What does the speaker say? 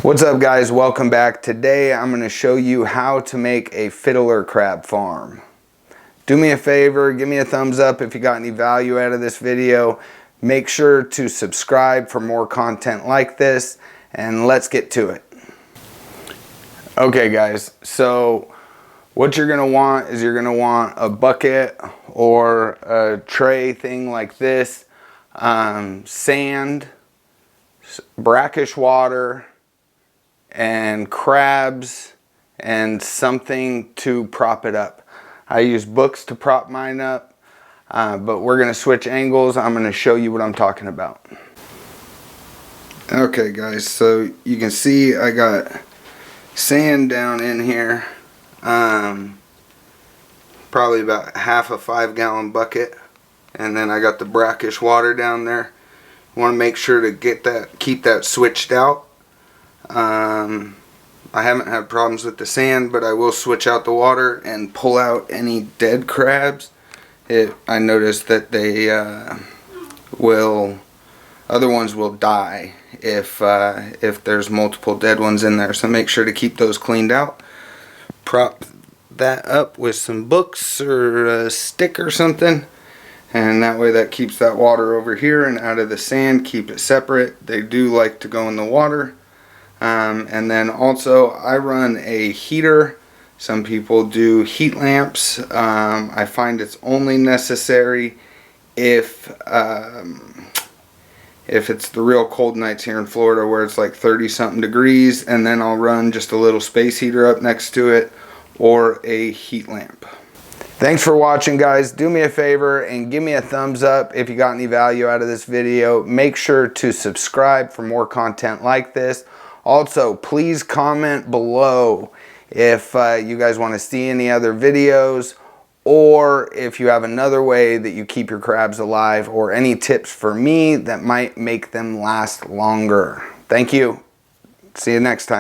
What's up guys, welcome back. Today I'm going to show you how to make a fiddler crab farm. Do me a favor, give me a thumbs up if you got any value out of this video. Make sure to subscribe for more content like this, and let's get to it. Okay guys, so what you're going to want is you're going to want a bucket or a tray thing like this, sand, brackish water, and crabs, and something to prop it up. I use books to prop mine up, but we're going to switch angles. I'm going to show you what I'm talking about. Okay guys, so you can see I got sand down in here, probably about half a 5-gallon bucket, and then I got the brackish water down there. You want to make sure to keep that switched out. I haven't had problems with the sand, but I will switch out the water and pull out any dead crabs. I noticed that they other ones will die if there's multiple dead ones in there. So make sure to keep those cleaned out. Prop that up with some books or a stick or something, and that way that keeps that water over here and out of the sand. Keep it separate. They do like to go in the water. And then also I run a heater. Some people do heat lamps. I find it's only necessary if it's the real cold nights here in Florida where it's like 30-something degrees, and then I'll run just a little space heater up next to it or a heat lamp. Thanks for watching guys. Do me a favor and give me a thumbs up if you got any value out of this video. Make sure to subscribe for more content like this. Also, please comment below if you guys want to see any other videos, or if you have another way that you keep your crabs alive, or any tips for me that might make them last longer. Thank you. See you next time.